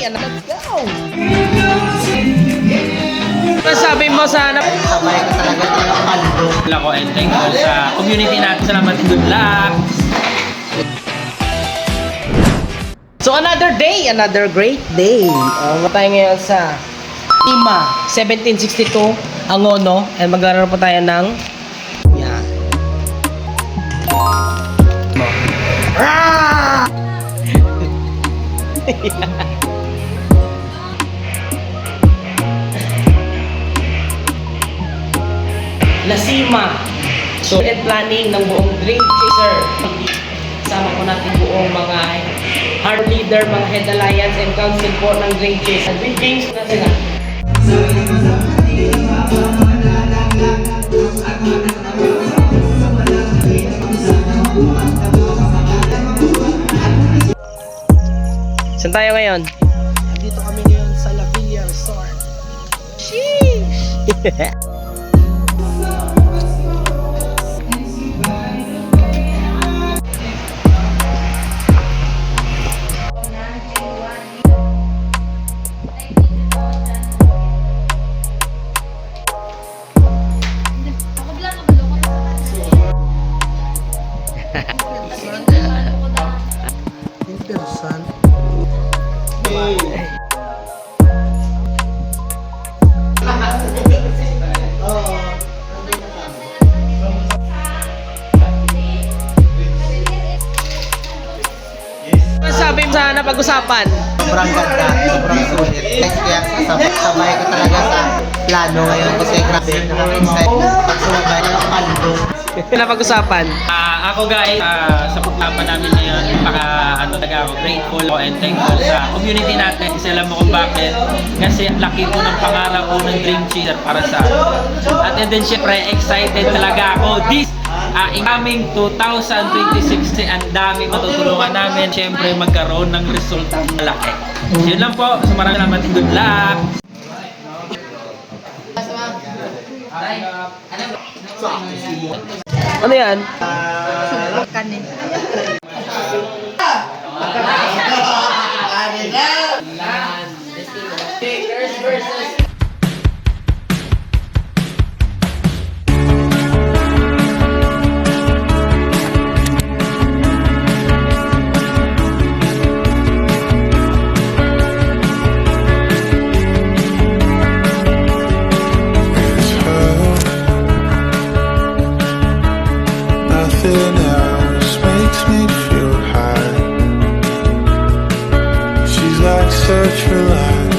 and let's go! Masabi mo sana Sabay ko talaga ng kalbo. ako and thankful sa community natin. Salamat and good luck! So another day, another great day. Tayo ngayon sa IMA 1762 Angono and maglalaro po tayo ng yan. Lasima. So, planning ng buong Dream Chaser. Sama po natin buong mga heart leader, mga head alliance and council po ng Dream Chaser. Dream Games na sila. Saan tayo ngayon? Dito kami ngayon sa La Villa Resort. Sheesh! Interesan. Sabi mo sana pag-usapan. Sobrang ganda, sobrang sulit. Kaya sabay ko talaga sa plano ngayon kasi grabe nakaka-excite. Pagsumabay ng kalbo. Na pag-usapan. Ako guys, sa paglaban namin ngayon, talaga ako grateful and thankful sa community natin. Kasi alam mo kung bakit. Kasi laki po ng pangarap po ng Dream Chaser para sa atin. At then syempre, excited talaga ako. This incoming 2026, ang dami matutulungan namin. Syempre, magkaroon ng resulta malaki. Yun lang po. So maraming salamat. Good luck! Ano yan? Kanin. Nothing else makes me feel high. She's like such a lie.